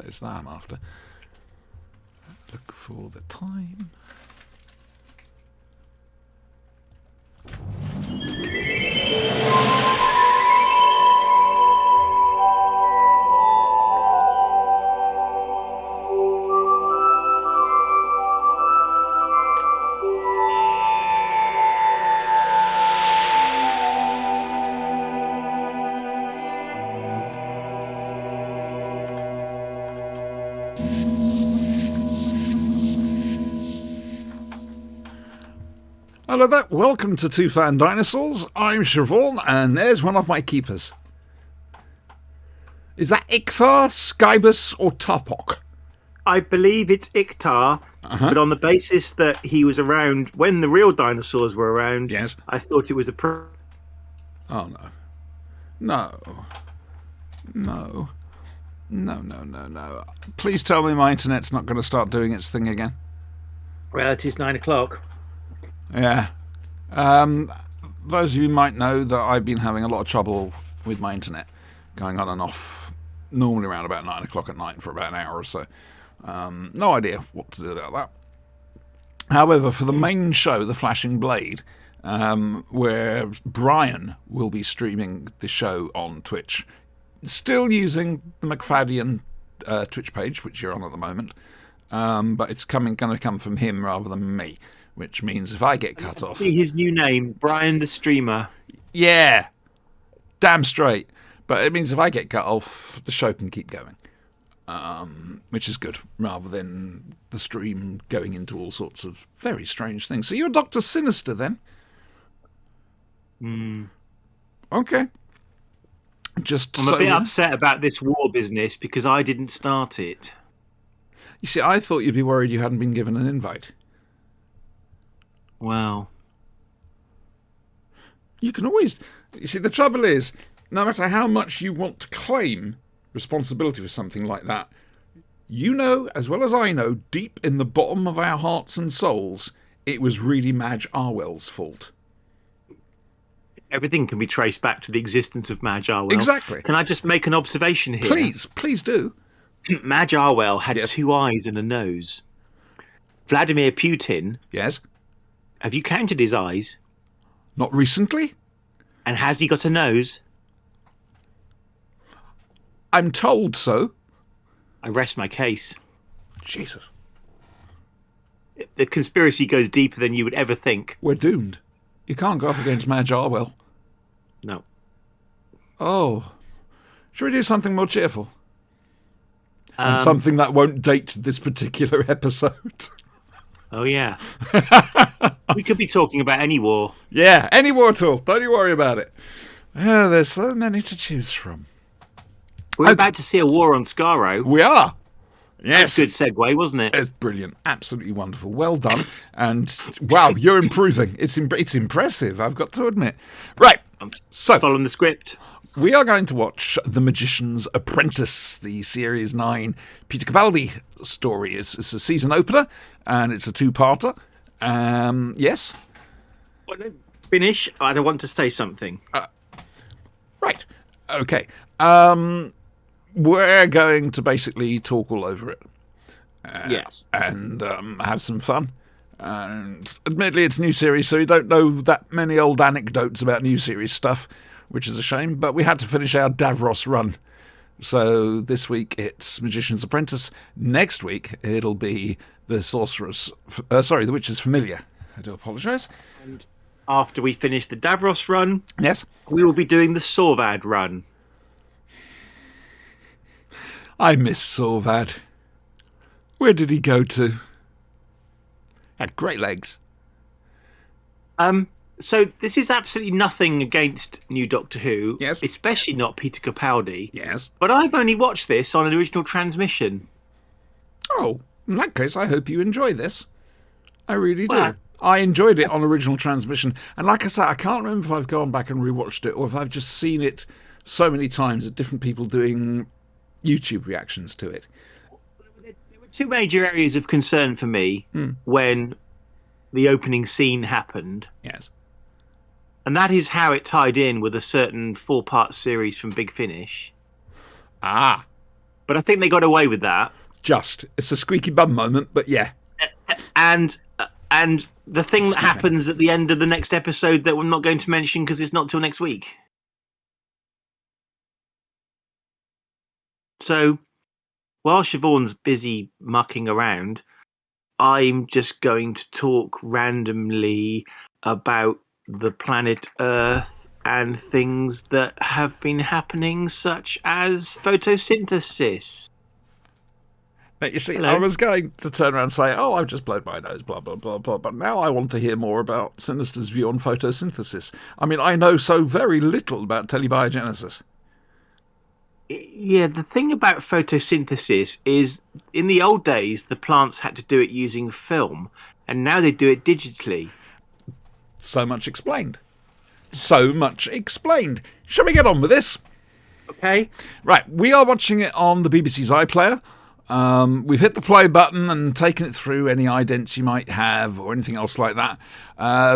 it's that I'm after. Look for the time. Hello there, welcome to Two Fan Dinosaurs. I'm Siobhan, and there's one of my keepers. Is that Ichthar, Skybus, or Tarpok? I believe it's Iktar, but on the basis that he was around when the real dinosaurs were around, Yes. I thought it was a... Oh, no. No. No. No, no, no, no. Please tell me my internet's not going to start doing its thing again. Well, it is 9 o'clock. Yeah. Those of you might know that I've been having a lot of trouble with my internet, going on and off, normally around about 9 o'clock at night for about an hour or so. No idea what to do about that. However, for the main show, The Flashing Blade, where Brian will be streaming the show on Twitch, still using the McFadden Twitch page, which you're on at the moment, but it's going to come from him rather than me, which means if I get cut off... See his new name, Brian the Streamer. Yeah, damn straight. But it means if I get cut off, the show can keep going, which is good, rather than the stream going into all sorts of very strange things. So you're Dr. Sinister, then? Okay. I'm a bit upset about this war business because I didn't start it. You see, I thought you'd be worried you hadn't been given an invite. Wow. You can always... You see, the trouble is, no matter how much you want to claim responsibility for something like that, you know, as well as I know, deep in the bottom of our hearts and souls, it was really Madge Arwell's fault. Everything can be traced back to the existence of Madge Arwell. Exactly. Can I just make an observation here? Please do. Madge Arwell had Yes. 2 eyes and a nose. Vladimir Putin... Yes? Have you counted his eyes? Not recently? And has he got a nose? I'm told so. I rest my case. Jesus. The conspiracy goes deeper than you would ever think. We're doomed. You can't go up against Madge Arwell. No. Oh. Should we do something more cheerful? And something that won't date this particular episode. Oh, yeah. We could be talking about any war. Yeah, any war at all. Don't you worry about it. Oh, there's so many to choose from. We're about to see a war on Skaro. We are. Yes. That's a good segue, wasn't it? It's brilliant. Absolutely wonderful. Well done. And, wow, you're improving. It's impressive, I've got to admit. Right. So, following the script. We are going to watch The Magician's Apprentice, the Series 9 Peter Capaldi story. It's a season opener, and it's a 2-parter. Yes? Well, no, finish. I don't want to say something. Right. Okay. We're going to basically talk all over it. Yes. And have some fun. And admittedly, it's a new series, so you don't know that many old anecdotes about new series stuff, which is a shame, but we had to finish our Davros run. So this week it's Magician's Apprentice. Next week it'll be the the Witch's Familiar. I do apologise. And after we finish the Davros run, yes, we will be doing the Sorvad run. I miss Sorvad. Where did he go to? Had great legs. So this is absolutely nothing against New Doctor Who. Yes. Especially not Peter Capaldi. Yes. But I've only watched this on an original transmission. Oh, in that case, I hope you enjoy this. I really do. Well, I enjoyed it on original transmission. And like I said, I can't remember if I've gone back and rewatched it or if I've just seen it so many times at different people doing YouTube reactions to it. There were 2 major areas of concern for me when the opening scene happened. Yes. And that is how it tied in with a certain 4-part series from Big Finish. Ah. But I think they got away with that. It's a squeaky bum moment, but yeah. And the thing that Excuse me. happens at the end of the next episode that we're not going to mention because it's not till next week. So while Siobhan's busy mucking around, I'm just going to talk randomly about the planet Earth and things that have been happening, such as photosynthesis. Now, you see, Hello. I was going to turn around and say, oh, I've just blown my nose, blah, blah, blah, blah, but now I want to hear more about Sinister's view on photosynthesis. I mean, I know so very little about telebiogenesis. Yeah, the thing about photosynthesis is in the old days, the plants had to do it using film, and now they do it digitally. So much explained. So much explained. Shall we get on with this? Okay. Right, we are watching it on the BBC's iPlayer. We've hit the play button and taken it through any idents you might have or anything else like that.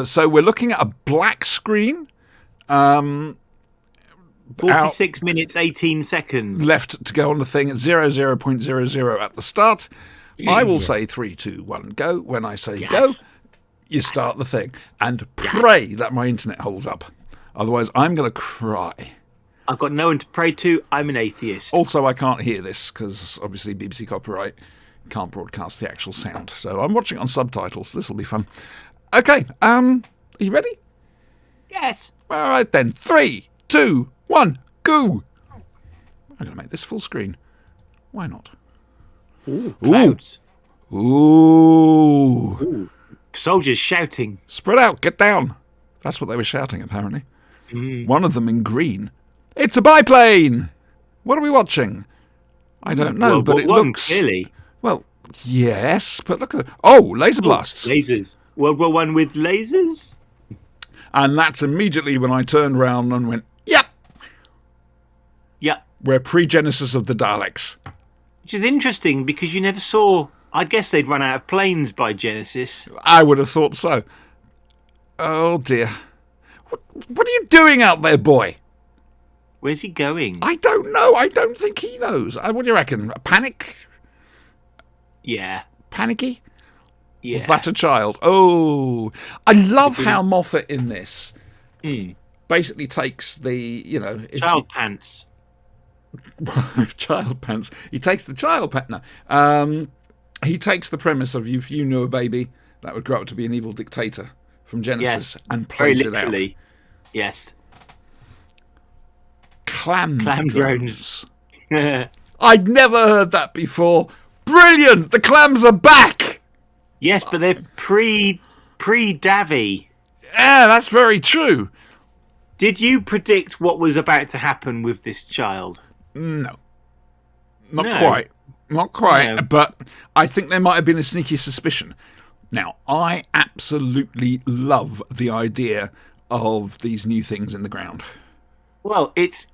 So we're looking at a black screen. 46 minutes, 18 seconds. Left to go on the thing at 00.00 at the start. I will say 3, 2, 1, go. When I say go, you start the thing. And pray that my internet holds up. Otherwise, I'm going to cry. I've got no one to pray to. I'm an atheist. Also, I can't hear this because obviously BBC copyright can't broadcast the actual sound. So I'm watching it on subtitles. This will be fun. Okay, are you ready? Yes. All right then. 3, 2, 1, go. I'm going to make this full screen. Why not? Ooh, clouds. Ooh. Soldiers shouting. Spread out, get down. That's what they were shouting, apparently. One of them in green. It's a biplane! What are we watching? I don't know, World but War it One, looks... clearly. Well, yes, but look at it. Oh, laser blasts. Lasers. World War One with lasers? And that's immediately when I turned round and went, yep, Yeah. we're pre-genesis of the Daleks. Which is interesting because you never saw... I guess they'd run out of planes by Genesis. I would have thought so. Oh, dear. What are you doing out there, boy? Where's he going? I don't know. I don't think he knows. What do you reckon? A panic? Yeah. Panicky? Yeah. Was that a child? Oh, I love how Moffat in this basically takes the, Child pants. child pants. He takes the child pants. No. He takes the premise of if you knew a baby that would grow up to be an evil dictator from Genesis and plays it out. Yes. Clam drones. I'd never heard that before. Brilliant! The clams are back! Yes, but they're pre-Davy. Yeah, that's very true. Did you predict what was about to happen with this child? No. Not quite, No. but I think there might have been a sneaky suspicion. Now, I absolutely love the idea of these new things in the ground. Well, it's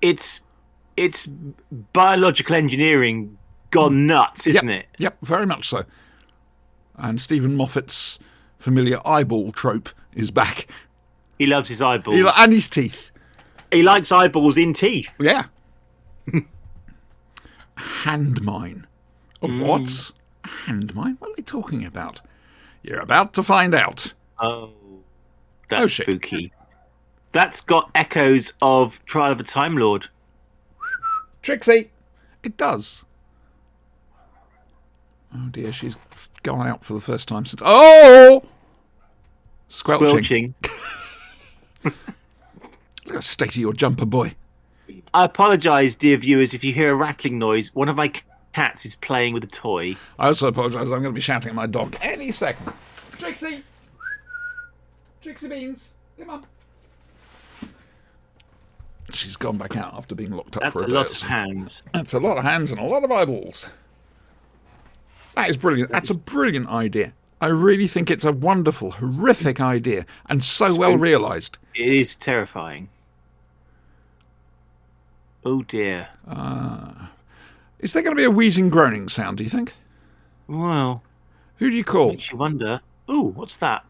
biological engineering gone nuts, isn't it? Yep, very much so. And Stephen Moffat's familiar eyeball trope is back. He loves his eyeballs. And his teeth. He likes eyeballs in teeth. Yeah. Hand mine. What? Hand mine? What are they talking about? You're about to find out. Oh, that's shit. spooky. That's got echoes of Trial of a Time Lord. Trixie! It does. Oh dear, she's gone out for the first time since... Oh! Squelching. Look at the state of your jumper, boy. I apologise, dear viewers, if you hear a rattling noise. One of my cats is playing with a toy. I also apologise, I'm going to be shouting at my dog any second. Trixie! Trixie Beans! Come on. She's gone back out after being locked up That's for a a day. lot of hands. That's a lot of hands and a lot of eyeballs. That is brilliant. That's a brilliant idea. I really think it's a wonderful, horrific idea and so well realised. It is terrifying. Oh dear. Is there going to be a wheezing, groaning sound, do you think? Well, Who do you call? makes you wonder. Ooh, what's that?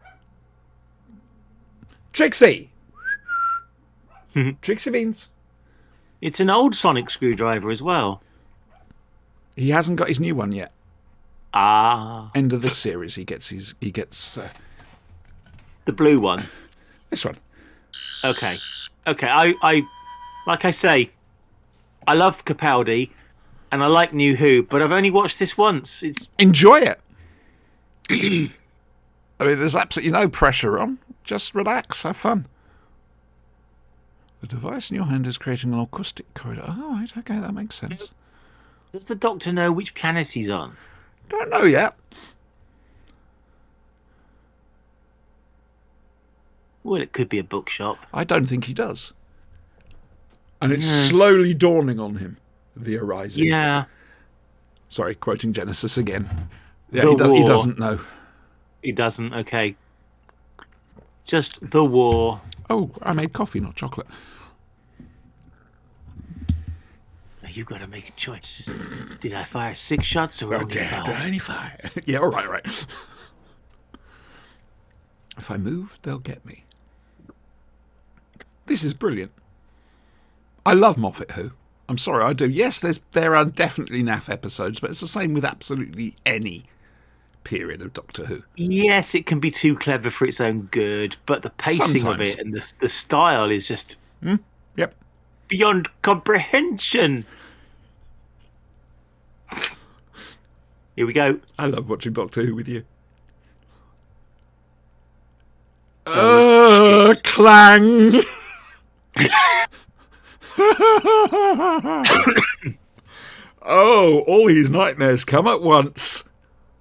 Trixie! Trixie Beans. It's an old sonic screwdriver as well. He hasn't got his new one yet. Ah. End of this series, he gets The blue one. this one. Okay. I like I say, I love Capaldi, and I like New Who, but I've only watched this once. Enjoy it. I mean, there's absolutely no pressure on. Just relax, have fun. The device in your hand is creating an acoustic corridor. Oh, right, okay, that makes sense. Does the Doctor know which planet he's on? Don't know yet. Well, it could be a bookshop. I don't think he does. And it's slowly dawning on him, the arising. Yeah. Sorry, quoting Genesis again. Yeah, The he war. doesn't know. He doesn't, okay. Just the war. Oh, I made coffee, not chocolate. You've got to make a choice. Did I fire 6 shots or only 5? Did I only fire? Yeah, all right. If I move, they'll get me. This is brilliant. I love Moffat Who. I'm sorry, I do. Yes, there are definitely naff episodes, but it's the same with absolutely any period of Doctor Who. Yes, it can be too clever for its own good, but the pacing Sometimes. of it and the style is just Yep. beyond comprehension. Here we go. I love watching Doctor Who with you. shit. Clang! Oh, all these nightmares come at once.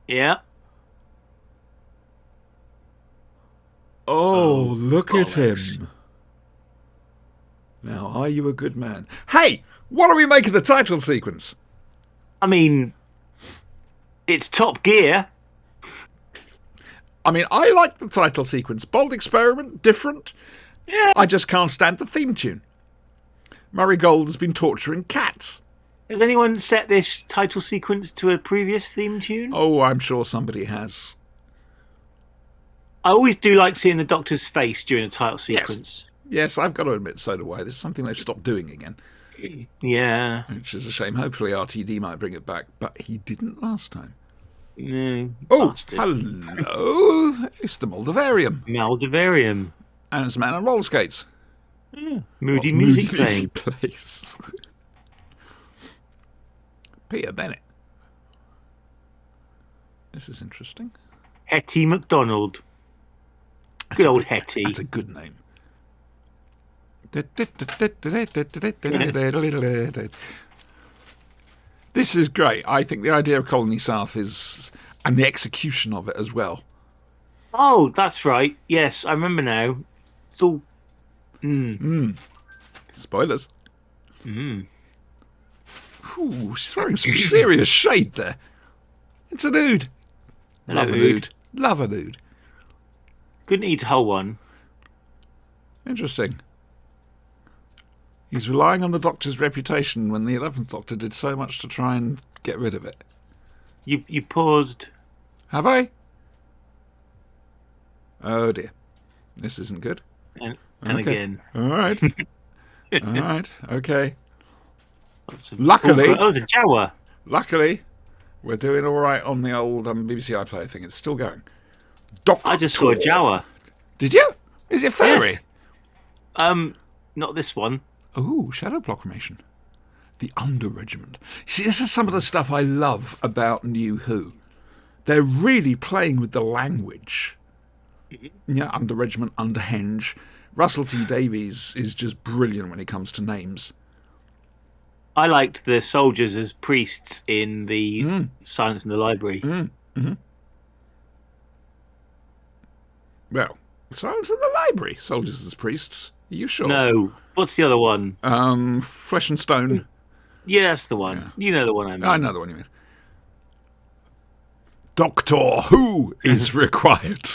Yeah. Oh, look at bollocks. him. Now, are you a good man? Hey, what do we make of the title sequence? I mean, it's Top Gear. I mean, I like the title sequence. Bold experiment, different. Yeah. I just can't stand the theme tune. Murray Gold has been torturing cats. Has anyone set this title sequence to a previous theme tune? Oh, I'm sure somebody has. I always do like seeing the Doctor's face during a title sequence. Yes, I've got to admit, so do I. This is something they've stopped doing again, Yeah. which is a shame. Hopefully RTD might bring it back, but he didn't last time. No, Oh, bastard. hello. It's the Moldavarium. Maldivarium. And it's a man on roller skates. Moody What's music playing. place? Peter Bennett. This is interesting. Hetty MacDonald. Good old Hetty. That's a good name. This is great. I think the idea of Colony South is, and the execution of it as well. Oh, that's right. Yes, I remember now. It's all. Spoilers. Mm. Ooh, she's throwing some serious shade there. It's a nude. Hello, Love a Ood. nude. Love a nude. Couldn't eat a whole one. Interesting. He's relying on the Doctor's reputation when the 11th Doctor did so much to try and get rid of it. You paused. Have I? Oh dear. This isn't good. And Okay. again. All right. All right. Okay. Lots of- Luckily- Oh, that was a Jawa. Luckily, we're doing all right on the old BBC iPlayer thing. It's still going. Doctor. I just saw a Jawa. Did you? Is it fairy? Yes. Not this one. Oh, Shadow Proclamation. The Under Regiment. See, this is some of the stuff I love about New Who. They're really playing with the language. Yeah, Under Regiment, Under Henge. Russell T Davies is just brilliant when it comes to names. I liked the soldiers as priests in the Silence in the Library. Well, Silence in the Library. Soldiers as priests. Are you sure? No. What's the other one? Flesh and Stone. Yeah, that's the one. Yeah. You know the one I mean. I know the one you mean. Doctor Who is required.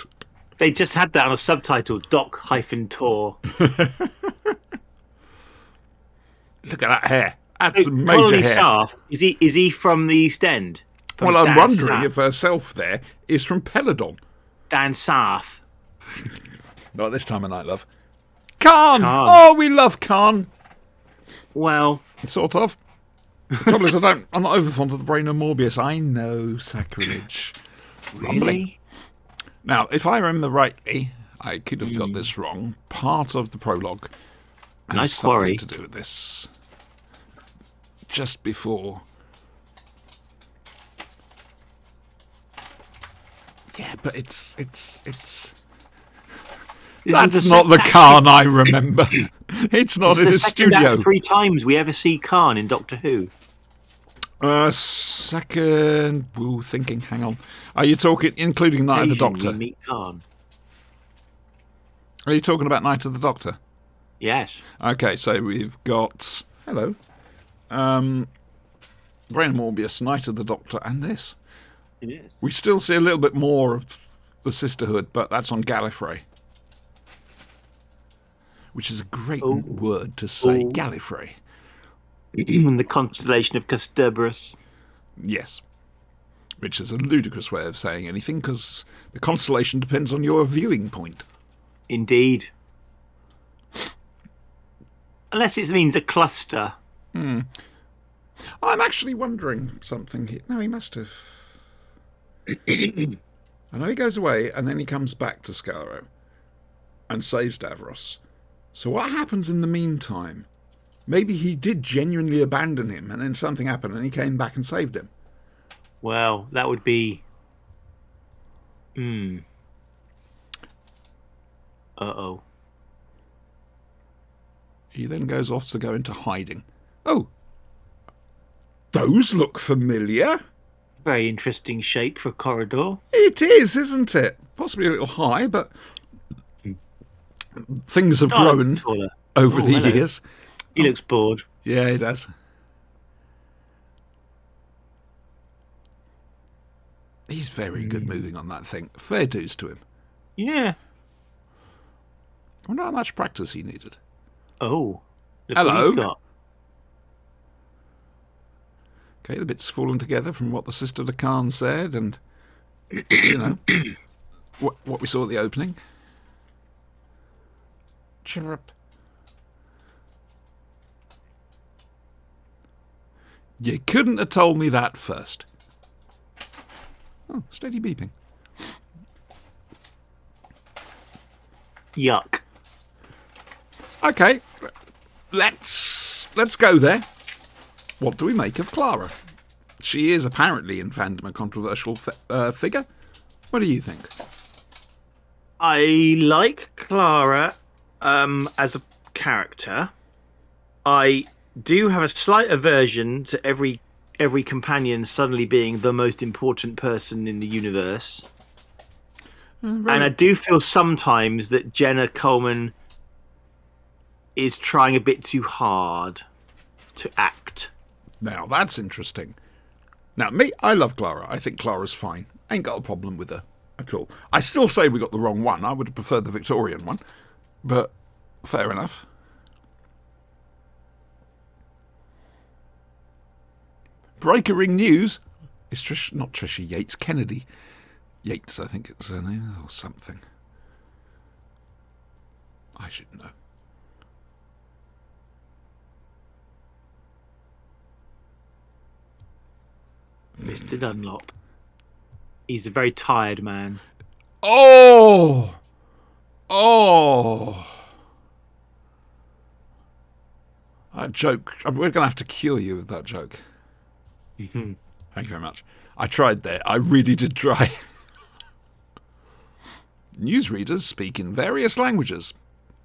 They just had that on a subtitle, Doc-Tour. Look at that hair. That's some major Colony hair. South, is he from the East End? From Well, I'm Dan wondering South? if herself there is from Peladon. Dan South. Not this time of night, love. Khan! Khan. Oh, we love Khan. Well, Sort of. The trouble is, I'm not over fond of the brain of Morbius. I know, sacrilege. Rumbling. Really? Now, if I remember rightly, I could have got this wrong. Part of the prologue has Nice something quarry. to do with this. Just before. Yeah, but it's. That's not the Khan I remember. It's not in his second studio. out 3 times we ever see Khan in Doctor Who. Second. Ooh, thinking. Hang on. Are you talking, including Night of the Occasion Doctor? we meet Khan. Are you talking about Night of the Doctor? Yes. Okay, so we've got. Hello. Brain Morbius, Night of the Doctor, and this. It is. We still see a little bit more of the Sisterhood, but that's on Gallifrey. Which is a great word to say, Gallifrey. The constellation of Cerberus. Yes. Which is a ludicrous way of saying anything, because the constellation depends on your viewing point. Indeed. Unless it means a cluster. I'm actually wondering something here. No, he must have. I know he goes away, and then he comes back to Skaro and saves Davros. So what happens in the meantime? Maybe he did genuinely abandon him, and then something happened, and he came back and saved him. Well, that would be... Uh-oh. He then goes off to go into hiding. Oh! Those look familiar. Very interesting shape for a corridor. It is, isn't it? Possibly a little high, but things have grown over the years. He looks bored. Yeah, he does. He's very good moving on that thing. Fair dues to him. Yeah. I wonder how much practice he needed. Oh. Hello. Okay, the bits fallen together from what the Sister to Khan said, and you know what we saw at the opening. Chirrup. You couldn't have told me that first. Oh, steady beeping. Yuck. Okay, let's go there. What do we make of Clara? She is apparently in fandom a controversial figure. What do you think? I like Clara as a character. I do have a slight aversion to every companion suddenly being the most important person in the universe. And I do feel sometimes that Jenna Coleman is trying a bit too hard to act. Now, that's interesting. Now, me, I love Clara. I think Clara's fine. Ain't got a problem with her at all. I still say we got the wrong one. I would have preferred the Victorian one. But fair enough. Breaking news. It's not Trisha Yates. Kennedy Yates, I think it's her name, or something. I should know. Mr. Dunlop. He's a very tired man. Oh! That joke. We're going to have to cure you with that joke. Thank you very much. I tried there. I really did try. Newsreaders speak in various languages.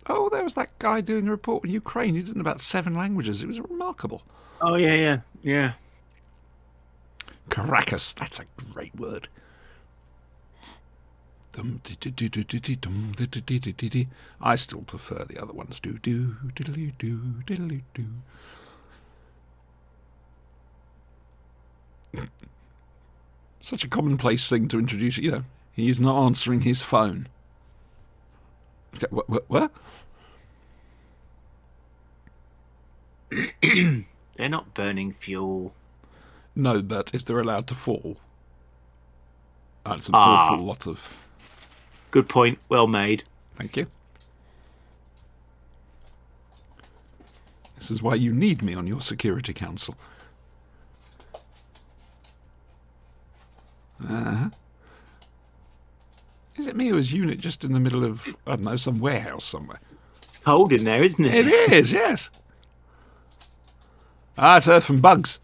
Oh, there was that guy doing a report on Ukraine. He did in about 7 languages. It was remarkable. Oh, yeah. Caracas. That's a great word. I still prefer the other ones. Such a commonplace thing to introduce. You know, he's not answering his phone. Okay, what? They're not burning fuel. No, but if they're allowed to fall, that's an awful lot of... Good point. Well made. Thank you. This is why you need me on your Security Council. Is it me or is Unit just in the middle of, I don't know, some warehouse somewhere? It's cold in there, isn't it? It is, yes. It's Earth and Bugs.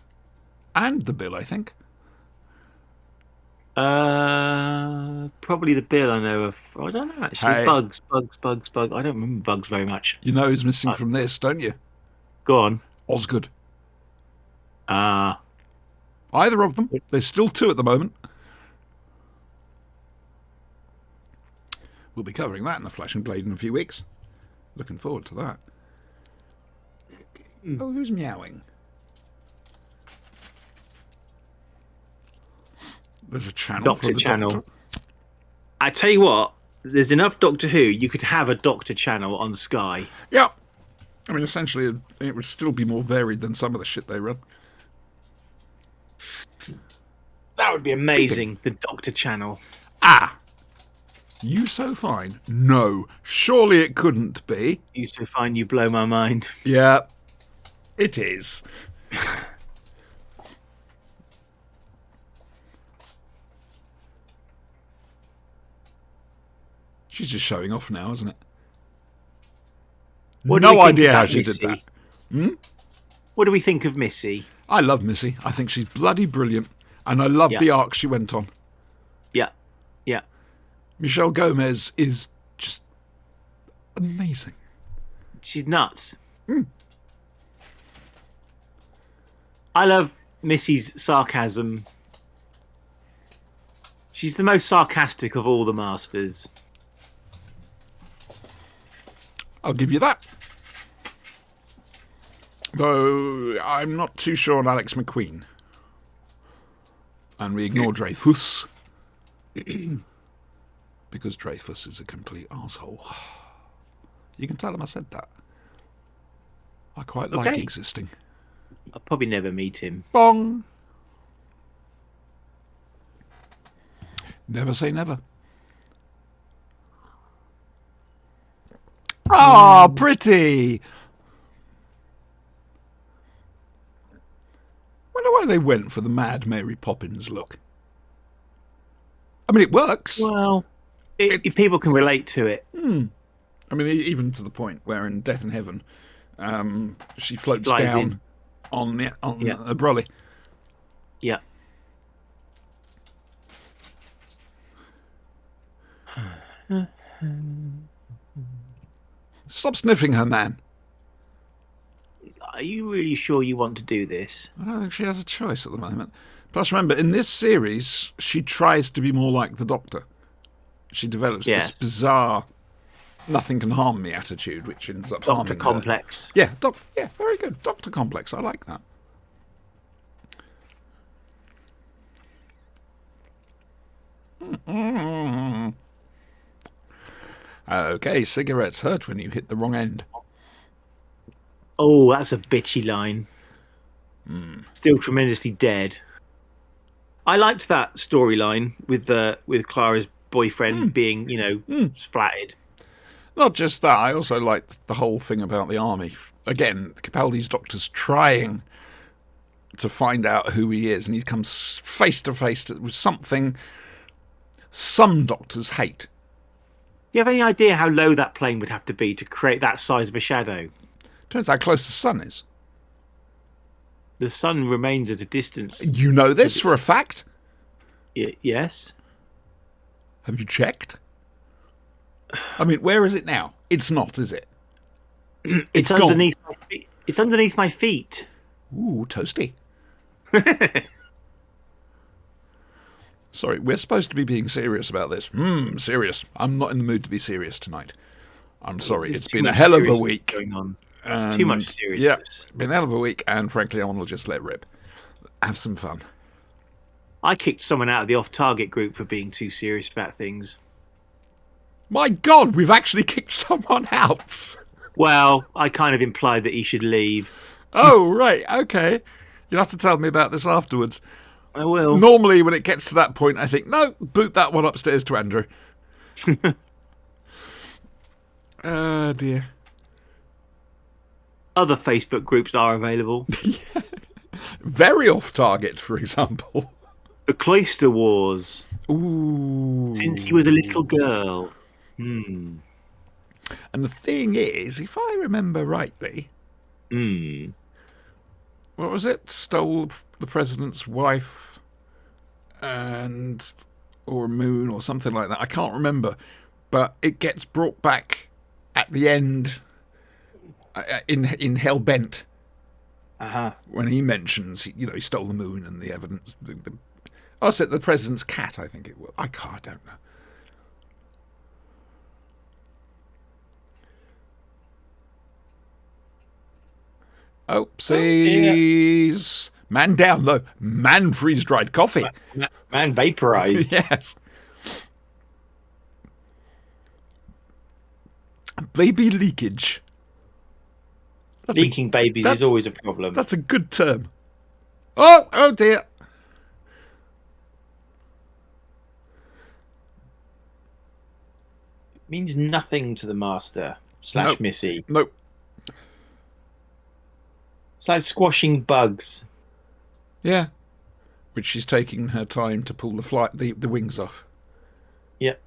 And the bill, I think. Probably the bill I know of. I don't know actually. Hey. Bugs. I don't remember Bugs very much. You know who's missing from this, don't you? Go on. Osgood. Ah. Either of them. There's still 2 at the moment. We'll be covering that in the Flash and Blade in a few weeks. Looking forward to that. Oh, who's meowing? There's a channel Doctor for the channel. Doctor. I tell you what, there's enough Doctor Who. You could have a Doctor channel on Sky. Yeah. I mean, essentially, it would still be more varied than some of the shit they run. That would be amazing. The Doctor channel. You so fine? No. Surely it couldn't be. You so fine, you blow my mind. Yeah. It is. She's just showing off now, isn't it? No idea how she did that. What do we think of Missy? I love Missy. I think she's bloody brilliant. And I love the arc she went on. Yeah. Yeah. Michelle Gomez is just amazing. She's nuts. I love Missy's sarcasm. She's the most sarcastic of all the Masters. I'll give you that. Though I'm not too sure on Alex McQueen. And we ignore Dreyfus. Because Dreyfus is a complete arsehole. You can tell him I said that. I quite like existing. I'll probably never meet him. Bong! Never say never. Ah, pretty! Wonder why they went for the Mad Mary Poppins look. I mean, it works. Well, people can relate to it. I mean, even to the point where in Death in Heaven, she floats Flies down on a brolly. Yeah. Stop sniffing her, man. Are you really sure you want to do this? I don't think she has a choice at the moment. Plus, remember, in this series, she tries to be more like the Doctor. She develops this bizarre, nothing can harm me attitude, which ends up harming Doctor complex. her. Yeah, very good. Doctor complex. I like that. Okay, cigarettes hurt when you hit the wrong end. Oh, that's a bitchy line. Still tremendously dead. I liked that storyline with Clara's boyfriend being, splatted. Not just that, I also liked the whole thing about the army. Again, Capaldi's Doctor's trying to find out who he is, and he comes face to face with something some Doctors hate. Do you have any idea how low that plane would have to be to create that size of a shadow? Depends how close the sun is. The sun remains at a distance. You know this for a fact? Yes. Have you checked? I mean, where is it now? It's not, is it? It's underneath my feet. It's underneath my feet. Ooh, toasty. Sorry, we're supposed to be being serious about this. Serious. I'm not in the mood to be serious tonight. I'm sorry. It's been a hell of a week. Going on. And, too much seriousness. Yeah, been a hell of a week, and frankly, I want to just let rip. Have some fun. I kicked someone out of the off-target group for being too serious about things. My God, we've actually kicked someone out. Well, I kind of implied that he should leave. Oh, right, okay. You'll have to tell me about this afterwards. I will. Normally, when it gets to that point, I think, no, boot that one upstairs to Andrew. Oh, dear. Other Facebook groups are available. Very off target, for example. The Cloister Wars. Ooh. Since he was a little girl. Hmm. And the thing is, if I remember rightly, Hmm. what was it? Stole the president's wife and or a moon or something like that. I can't remember, but it gets brought back at the end in Hellbent Uh-huh. when he mentions he stole the moon and the evidence. I said the president's cat. I think it was. I don't know. Oopsies. Man down low. Man freeze dried coffee. Man vaporized. Yes. Baby leakage. Leaking babies is always a problem. That's a good term. Oh dear. It means nothing to the master / Nope. Missy. Nope. It's like squashing bugs. Yeah. Which she's taking her time to pull the wings off. Yep.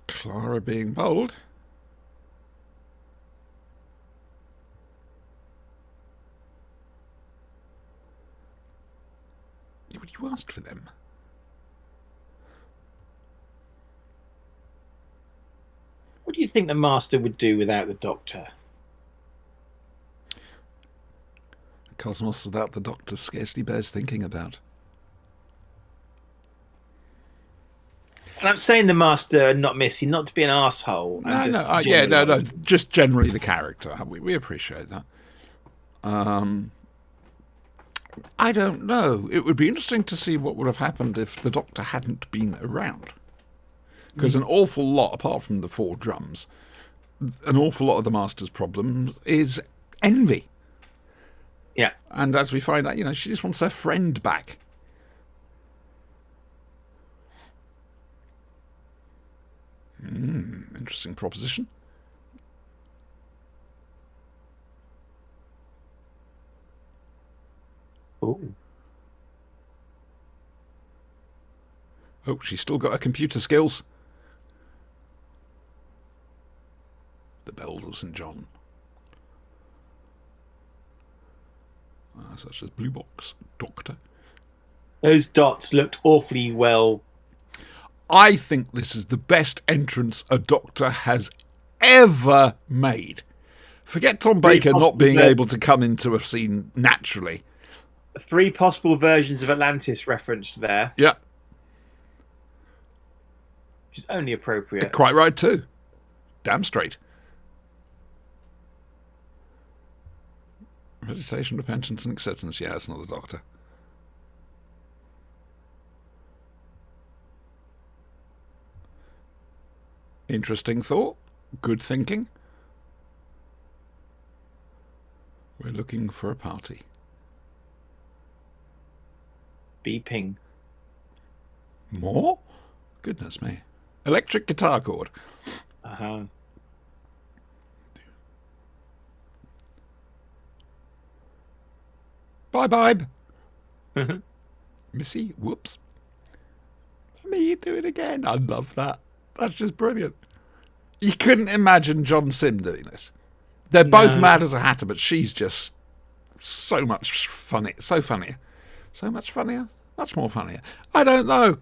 Clara being bold. Yeah, but you asked for them. What do you think the master would do without the doctor? A cosmos without the doctor scarcely bears thinking about. And I'm saying the master and not Missy, not to be an arsehole. No. Just generally the character. We appreciate that. I don't know. It would be interesting to see what would have happened if the Doctor hadn't been around. Because an awful lot, apart from the 4 drums, an awful lot of the Master's problem is envy. Yeah. And as we find out, she just wants her friend back. Interesting proposition. Ooh. Oh, she's still got her computer skills. The bells of St. John. Such as Blue Box, Doctor. Those dots looked awfully well. I think this is the best entrance a Doctor has ever made. Forget Tom Baker not being able to come into a scene naturally. 3 possible versions of Atlantis referenced there. Yeah. Which is only appropriate. Quite right too. Damn straight. Meditation, repentance and acceptance. Yeah, it's not the Doctor. Interesting thought. Good thinking. We're looking for a party. Beeping. More? Goodness me. Electric guitar chord. Uh-huh. Bye. Missy, whoops. Me do it again. I love that. That's just brilliant. You couldn't imagine John Sim doing this. They're both mad as a hatter, but she's just so much funny. So funnier. So much funnier. Much more funnier. I don't know.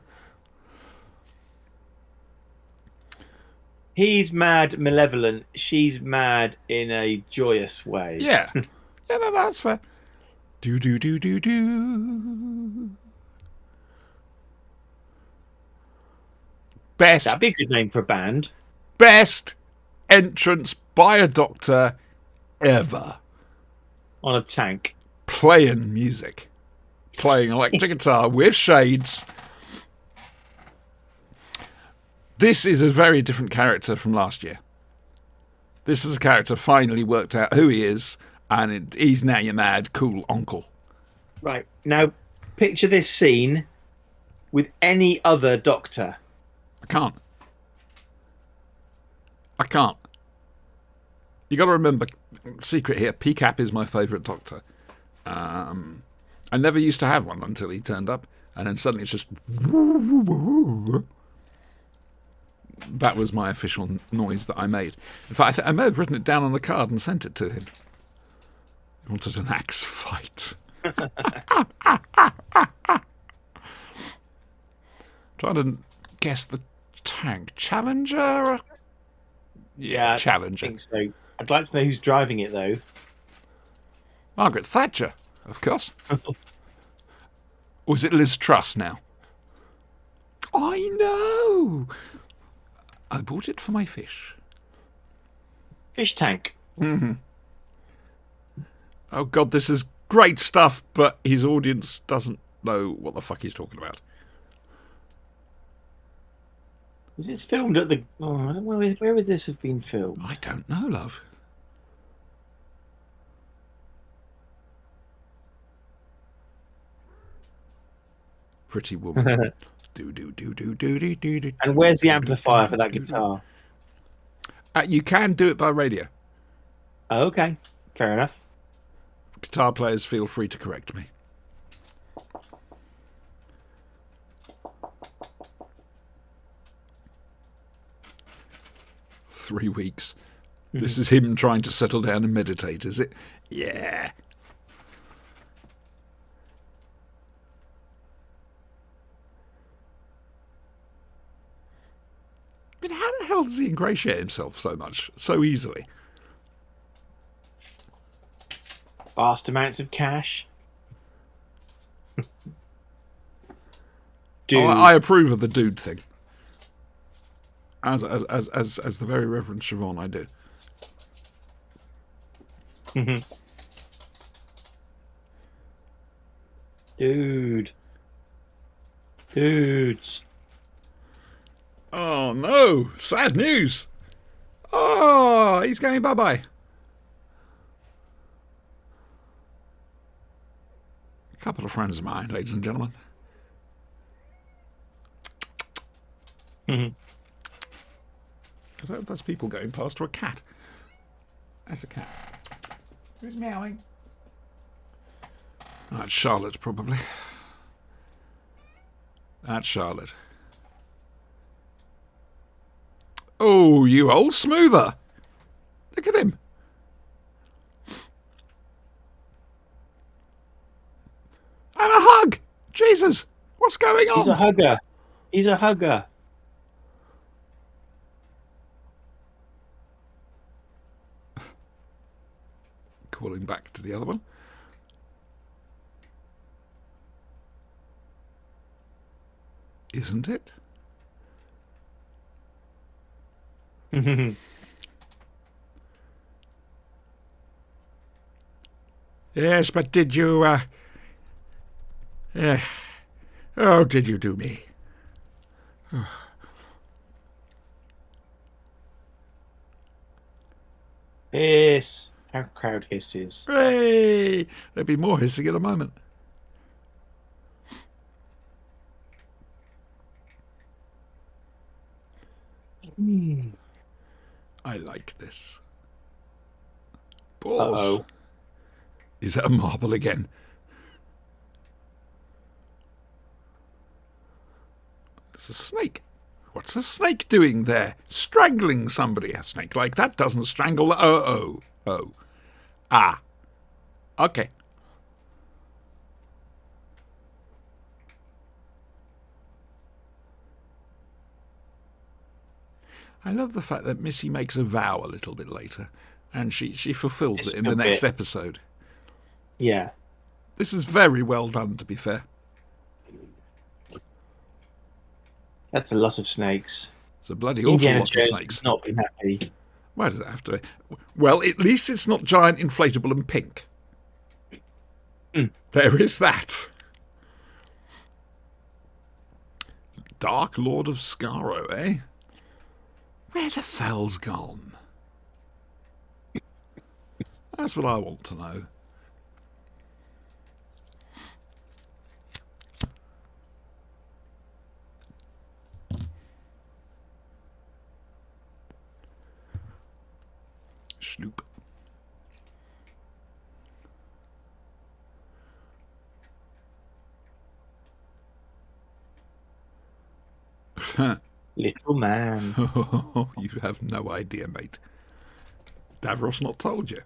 He's mad malevolent. She's mad in a joyous way. Yeah. Yeah, no, that's fair. Do. Best. That'd be a good name for a band. Best entrance by a Doctor ever. On a tank. Playing music. Playing electric guitar with shades. This is a very different character from last year. This is a character finally worked out who he is, and he's now your mad, cool uncle. Right. Now, picture this scene with any other Doctor. I can't. You got to remember, secret here, PCAP is my favourite Doctor. I never used to have one until he turned up, and then suddenly it's just... That was my official noise that I made. In fact, I may have written it down on the card and sent it to him. He wanted an axe fight. Trying to guess the tank. Challenger? Yeah, Challenger. I think so. I'd like to know who's driving it, though. Margaret Thatcher, of course. Or is it Liz Truss now? I know! I bought it for my fish. Fish tank. Mm-hmm. Oh, God, this is great stuff, but his audience doesn't know what the fuck he's talking about. Is this filmed at the... Oh, I don't know. Where would this have been filmed? I don't know, love. Pretty woman. And where's the amplifier for that guitar? You can do it by radio. Oh, okay, fair enough. Guitar players, feel free to correct me. Three weeks. This is him trying to settle down and meditate, is it? Yeah. I mean, how the hell does he ingratiate himself so much, so easily? Vast amounts of cash. Dude. Oh, I approve of the dude thing. As the very Reverend Siobhan, I do. Dudes. Oh no! Sad news! Oh, he's going bye-bye. A couple of friends of mine, ladies and gentlemen. That's people going past or a cat. That's a cat. Who's meowing? That's Charlotte, probably. That's Charlotte. Oh, you old smoother. Look at him. And a hug. Jesus, what's going on? He's a hugger. Calling back to the other one. Isn't it? Yes, but did you, oh, did you do me? Hiss. Our crowd hisses. Hooray! There'll be more hissing in a moment. I like this. Balls. Uh-oh. Is that a marble again? It's a snake. What's a snake doing there? Strangling somebody. A snake like that doesn't strangle. Oh. Ah. Okay. I love the fact that Missy makes a vow a little bit later, and she fulfills it in the next episode. Yeah. This is very well done, to be fair. That's a lot of snakes. It's a bloody awful lot of snakes. Not been happy. Why does it have to be? Well, at least it's not giant, inflatable, and pink. There is that. Dark Lord of Skaro, eh? Where the fell's gone? That's what I want to know. Snoop. Little man. You have no idea, mate. Davros not told you.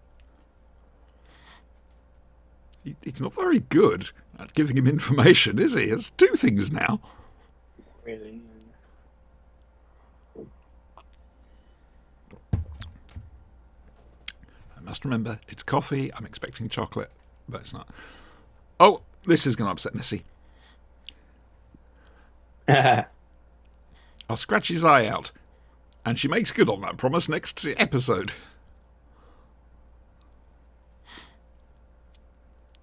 He's not very good at giving him information, is he? It's two things now. Really? I must remember, it's coffee. I'm expecting chocolate, but it's not. Oh, this is going to upset Missy. I'll scratch his eye out. And she makes good on that promise next episode.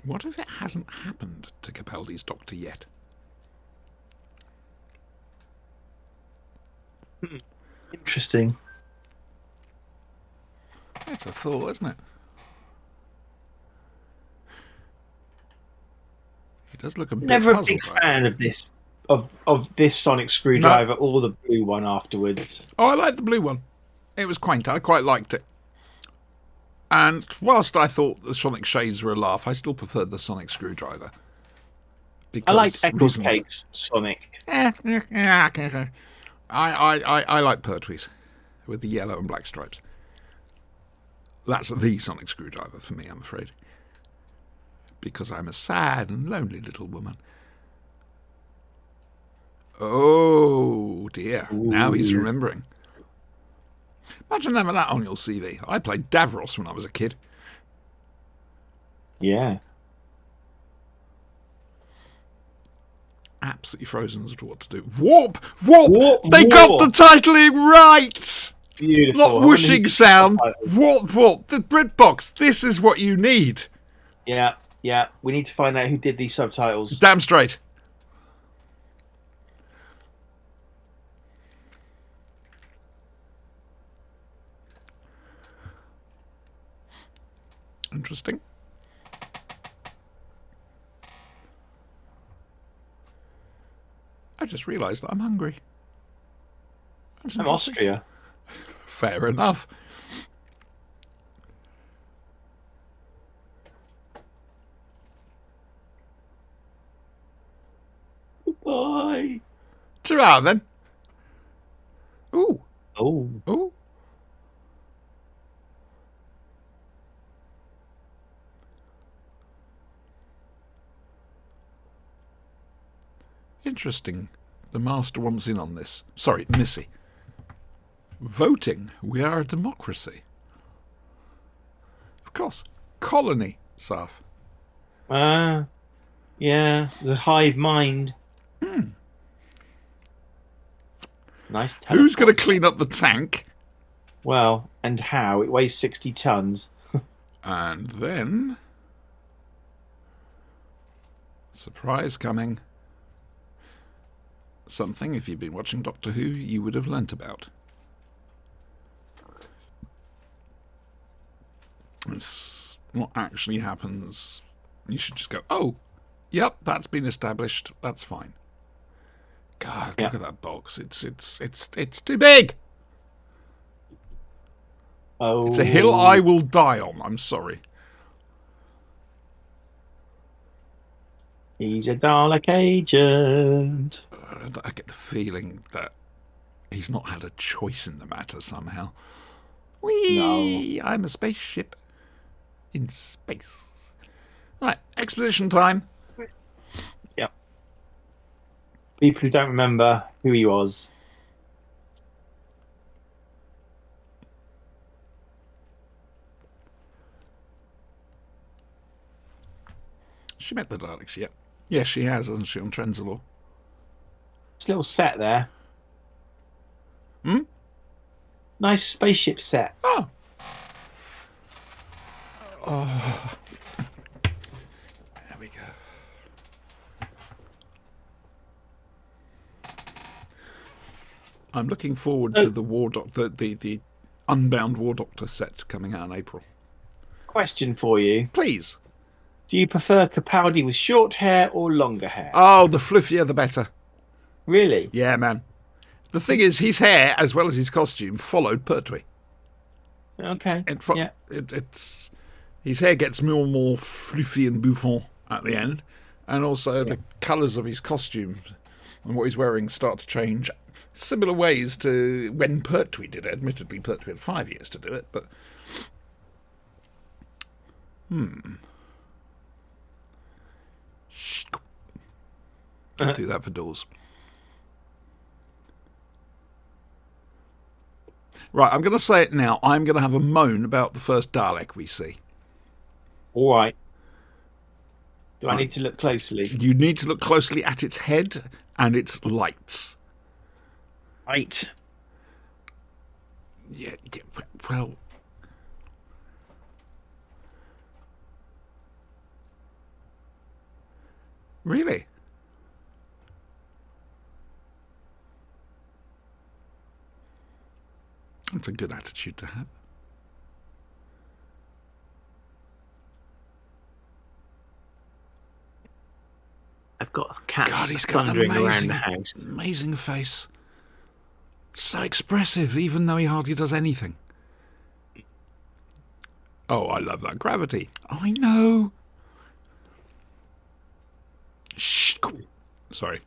What if it hasn't happened to Capaldi's doctor yet? Interesting. It's a thought, isn't it? He does look a bit Never a puzzled big by it. fan of this of this sonic screwdriver or the blue one afterwards. Oh, I like the blue one. It was quaint. I quite liked it. And whilst I thought the sonic shades were a laugh, I still preferred the sonic screwdriver. I liked Because Eccles Cake's Sonic. I like Pertwee's with the yellow and black stripes. That's the sonic screwdriver for me, I'm afraid. Because I'm a sad and lonely little woman. Oh dear. Ooh. Now he's remembering. Imagine having that on your CV. I played Davros when I was a kid. Yeah. Absolutely frozen as to what to do. Warp! Warp! Warp! They got Warp! the titling right! Beautiful. Not I wonder whooshing who- sound. Warp, warp. The BritBox. This is what you need. Yeah, yeah. We need to find out who did these subtitles. Damn straight. Interesting. I just realised that I'm hungry. That's From interesting. Austria. Fair enough. Bye. Ta-ra then. Ooh. Oh. Ooh. Interesting. The master wants in on this. Sorry, Missy. Voting. We are a democracy. Of course. Colony, Saf. Yeah. The hive mind. Nice. Who's going to clean up the tank? Well, and how? It weighs 60 tons. And then... Surprise coming. Something, if you've been watching Doctor Who, you would have learnt about. It's what actually happens. You should just go, oh, yep, that's been established. That's fine. God, Yeah. look at that box. It's too big. Oh. It's a hill I will die on. I'm sorry. He's a Dalek agent. I get the feeling that he's not had a choice in the matter somehow. Whee! I'm a spaceship in space. Right, exposition time. Yep. People who don't remember who he was. She met the Daleks yet? Yes, she has, hasn't she, on Trenzalore? This little set there. Hmm? Nice spaceship set. Oh. Oh. There we go. I'm looking forward to the War Doctor, the Unbound War Doctor set coming out in April. Question for you. Please. Do you prefer Capaldi with short hair or longer hair? Oh, the fluffier the better. Really? Yeah, man. The thing is, his hair, as well as his costume, followed Pertwee. Okay. Yeah. It's his hair gets more and more fluffy and bouffant at the end, and also the colours of his costume and what he's wearing start to change similar ways to when Pertwee did it. Admittedly, Pertwee had 5 years to do it, but... Shh. Do that for doors. Right, I'm going to say it now. I'm going to have a moan about the first Dalek we see. All right. Do I need to look closely? You need to look closely at its head and its lights. Right. Yeah, well... Really? That's a good attitude to have. I've got cats God, he's got an thundering around the house. amazing face. So expressive, even though he hardly does anything. Oh, I love that gravity. I know. Shh. Sorry.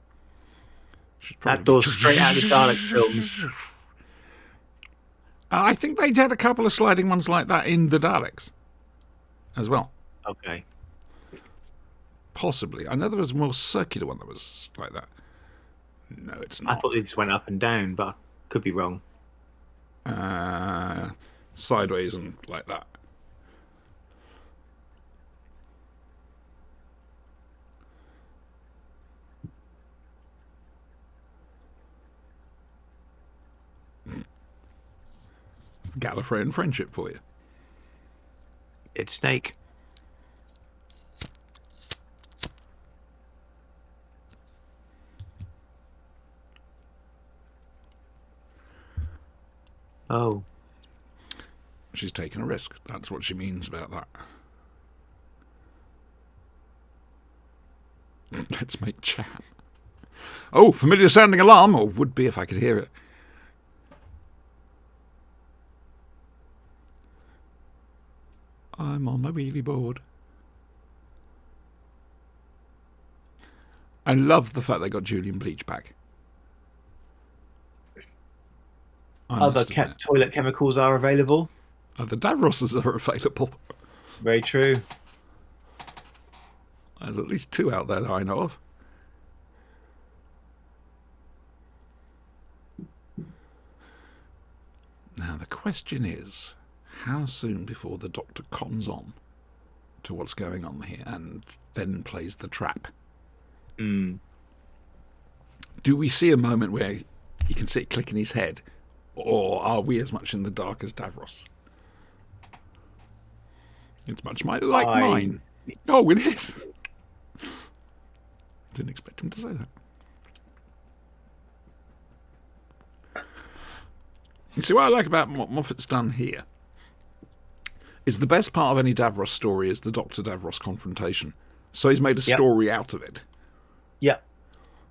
That door's straight out of the Dalek films. I think they had a couple of sliding ones like that in the Daleks as well. Okay. Possibly. I know there was a more circular one that was like that. No, it's not. I thought they just went up and down, but I could be wrong. Sideways and like that. It's Gallifreyan friendship for you. It's Snake. Oh. She's taken a risk. That's what she means about that. Let's make jam. Oh, familiar sounding alarm, or would be if I could hear it. I'm on my wheelie board. I love the fact they got Julian Bleach back. Other toilet chemicals are available. Other Davroses are available. Very true. There's at least 2 out there that I know of. Now the question is, how soon before the Doctor cons on to what's going on here and then plays the trap? Mm. Do we see a moment where you can see it click in his head, or are we as much in the dark as Davros? It's much like mine. Oh, it is. Didn't expect him to say that. You see, what I like about what Moffat's done here is the best part of any Davros story is the Dr. Davros confrontation. So he's made a story out of it. Yep.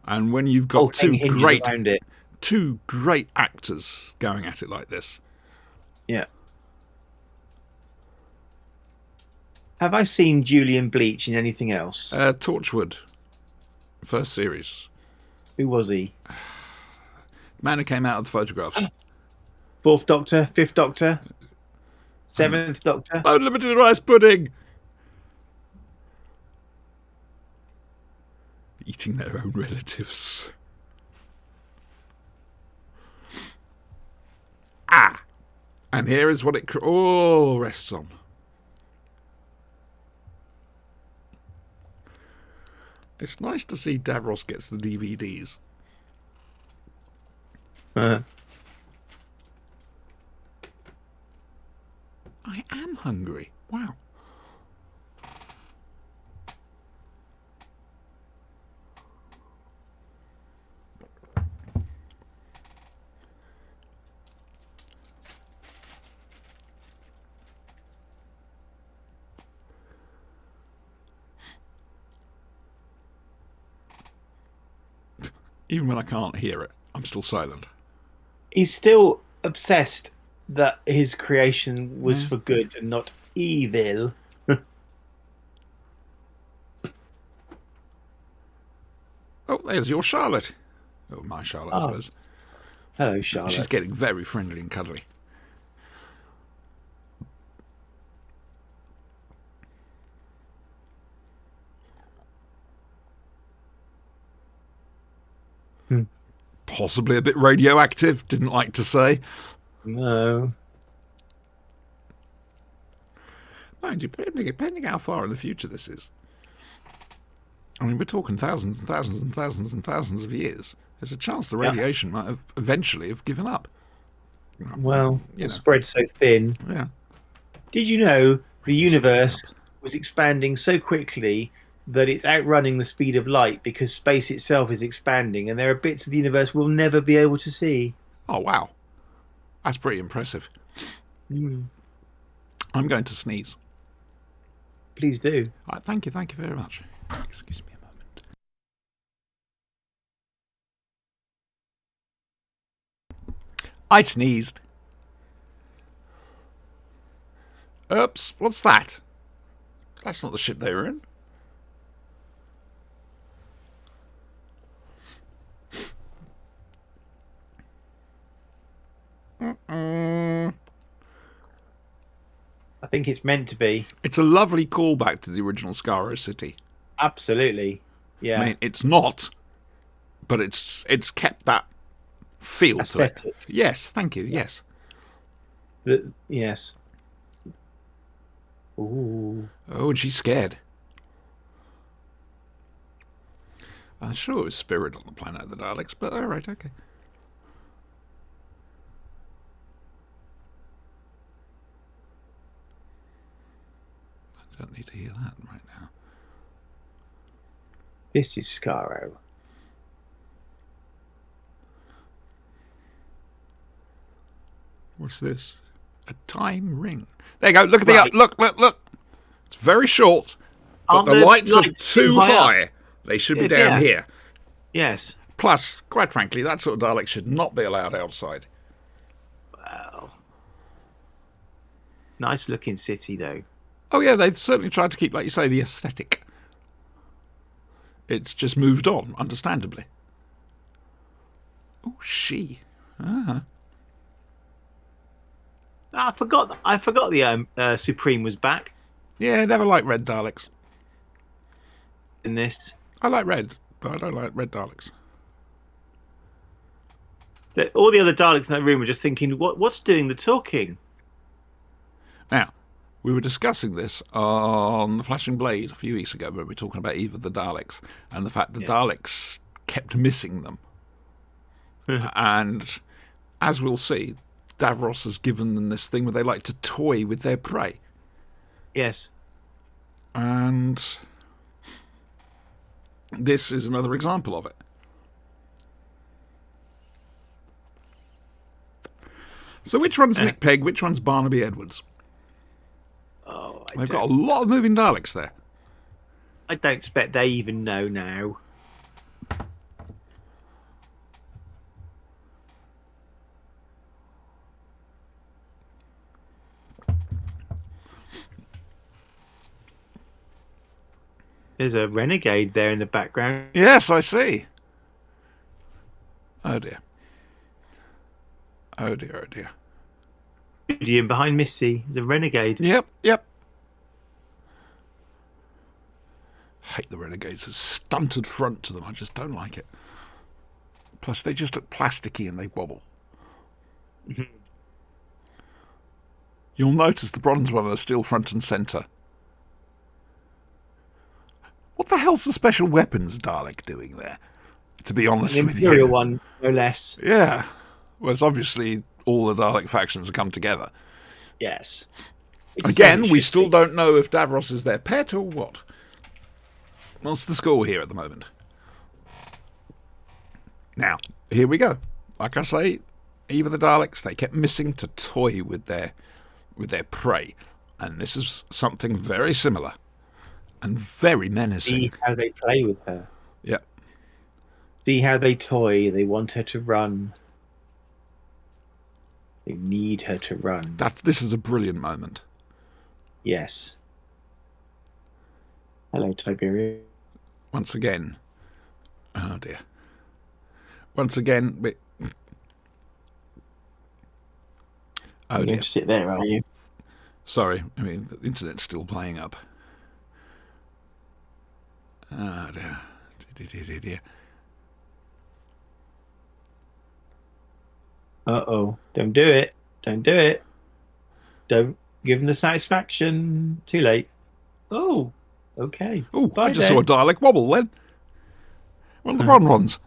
And when you've got two great actors going at it like this. Yeah. Have I seen Julian Bleach in anything else? Torchwood. First series. Who was he? Man who came out of the photographs. 4th Doctor? 5th Doctor? 7th Doctor? Unlimited rice pudding! Eating their own relatives. Ah! And here is what it all rests on. It's nice to see Davros gets the DVDs. I am hungry. Wow. Even when I can't hear it, I'm still silent. He's still obsessed that his creation was for good and not evil. Oh, there's your Charlotte. Oh, my Charlotte, I suppose. Hello, She's Charlotte. getting very friendly and cuddly. Possibly a bit radioactive, didn't like to say. No. Mind you, depending how far in the future this is. I mean, we're talking thousands and thousands and thousands and thousands of years. There's a chance the radiation might have eventually have given up. Well, You it know. spread so thin. Yeah. Did you know the universe was expanding so quickly that it's outrunning the speed of light because space itself is expanding, and there are bits of the universe we'll never be able to see? Oh, wow. That's pretty impressive. I'm going to sneeze. Please do. Thank you very much. Excuse me a moment. I sneezed. Oops, what's that? That's not the ship they were in. I think it's meant to be. It's a lovely callback to the original Skaro City. Absolutely. Yeah. I mean, it's not, but it's kept that feel Aesthetic. to it. Yes, thank you. Yes. Yes. Ooh. Oh, and she's scared. I'm sure it was Spirit on the planet of the Daleks, but all right, okay. I don't need to hear that right now. This is Skaro. What's this? A time ring. There you go. Look at the look. It's very short, but the lights are too high. They should be down here. Yes. Plus, quite frankly, that sort of Dalek should not be allowed outside. Wow. Nice looking city, though. Oh yeah, they've certainly tried to keep, like you say, the aesthetic. It's just moved on, understandably. Oh, she. Ah. I forgot the Supreme was back Yeah, never liked red Daleks. in this. I like red, but I don't like red Daleks. All the other Daleks in that room were just thinking, what's doing the talking? Now, we were discussing this on the Flashing Blade a few weeks ago, where we were talking about Eve of the Daleks and the fact the Daleks kept missing them. And as we'll see, Davros has given them this thing where they like to toy with their prey. Yes. And this is another example of it. So which one's Nick Pegg, which one's Barnaby Edwards? Oh, They've got a lot of moving Daleks there. I don't expect they even know now. There's a renegade there in the background. Yes, I see. Oh dear. Oh dear, oh dear. And behind Missy is a renegade. Yep. Hate the Renegades. A stunted front to them. I just don't like it. Plus, they just look plasticky and they wobble. You'll notice the bronze one are still front and centre. What the hell's the special weapons Dalek doing there? To be honest with you. Imperial one, no less. Yeah. Well, it's obviously all the Dalek factions have come together. Yes. Again, we still don't know if Davros is their pet or what. What's the score here at the moment? Now, here we go. Like I say, even the Daleks, they kept missing to toy with their prey. And this is something very similar. And very menacing. See how they play with her. Yep. See how they toy. They want her to run. They need her to run. This is a brilliant moment. Yes. Hello, Tiberia. Once again. Oh dear. Once again, Oh You're dear. going to sit there, are you? Sorry, I mean, the internet's still playing up. Ah, dear. Dear. Uh-oh. Don't do it. Don't do it. Don't give them the satisfaction. Too late. Oh, okay. Oh, I Bye just saw a then. Dalek wobble then. One of the bronze ones.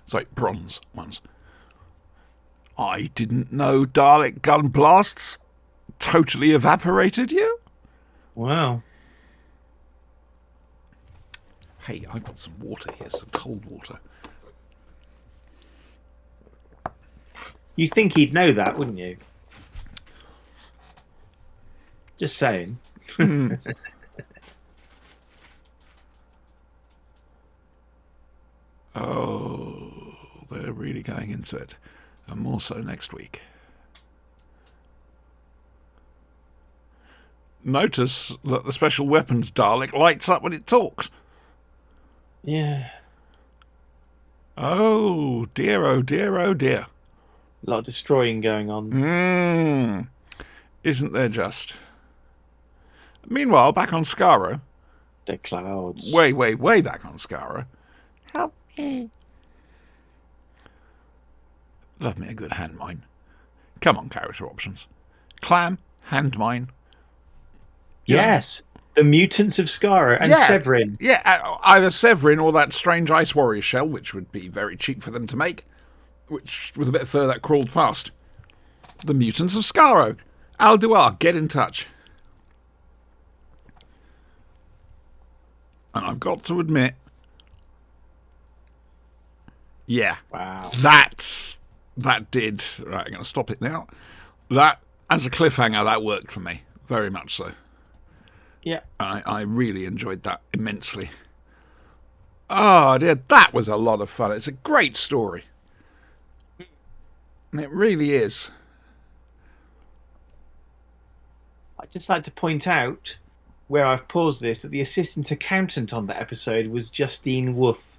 Sorry, bronze ones. I didn't know Dalek gun blasts totally evaporated you. Wow. Hey, I've got some water here, some cold water. You think he'd know that, wouldn't you? Just saying. Oh, they're really going into it. And more so next week. Notice that the special weapons Dalek lights up when it talks. Yeah. Oh dear, oh dear, oh dear. A lot of destroying going on. Isn't there just? Meanwhile, back on Skaro. The clouds. Way back on Skaro. Help me. Love me a good hand mine. Come on, character options. Clam, hand mine. Yes. The mutants of Skara and Severin. Yeah, either Severin or that strange Ice Warrior shell, which would be very cheap for them to make, which, with a bit of fur, that crawled past. The mutants of Skaro. Alduar, get in touch. And I've got to admit, yeah, Wow. that did. Right, I'm going to stop it now. That, as a cliffhanger, that worked for me. Very much so. Yeah. I really enjoyed that immensely. Oh dear, that was a lot of fun. It's a great story. It really is. I'd just like to point out, where I've paused this, that the assistant accountant on that episode was Justine Wolfe.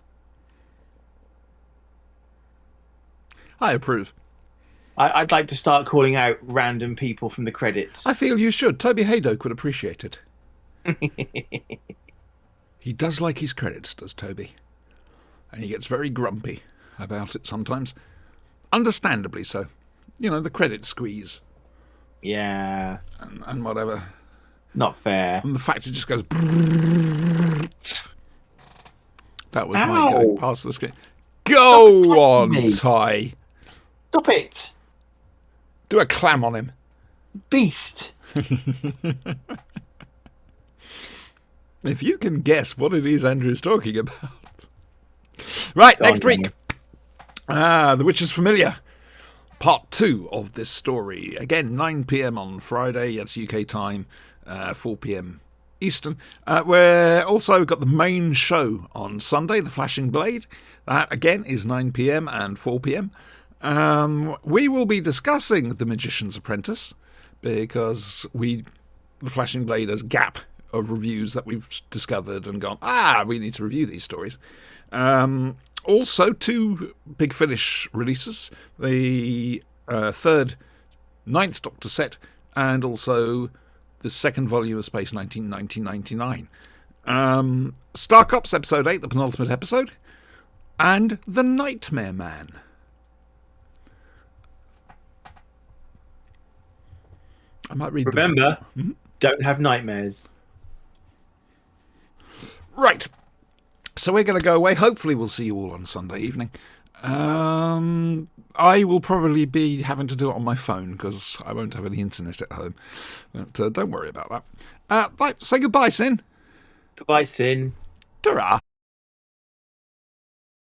I approve. I'd like to start calling out random people from the credits. I feel you should. Toby Haydock would appreciate it. He does like his credits, does Toby. And he gets very grumpy about it sometimes. Understandably so. You know, the credit squeeze. Yeah. And whatever. Not fair. And the fact it just goes... That was Ow. my going past the screen. Go on, me. Ty. Stop it! Do a clam on him. Beast! If you can guess what it is Andrew's talking about. Right, next week. The Witch is Familiar. Part 2 of this story. Again, 9 p.m. on Friday. That's UK time. 4 p.m. Eastern. We're also got the main show on Sunday, The Flashing Blade. That, again, is 9 p.m. and 4 p.m. We will be discussing The Magician's Apprentice because The Flashing Blade has gap of reviews that we've discovered and gone, we need to review these stories. Also, 2 Big Finish releases, the third Ninth Doctor set, and also the second volume of Space 1999. Star Cops Episode 8, the penultimate episode, and The Nightmare Man. I might read. Remember, don't have nightmares. Right. So we're going to go away. Hopefully we'll see you all on Sunday evening. I will probably be having to do it on my phone because I won't have any internet at home. But don't worry about that. Right, say goodbye, Sin. Goodbye, Sin. Ta-ra.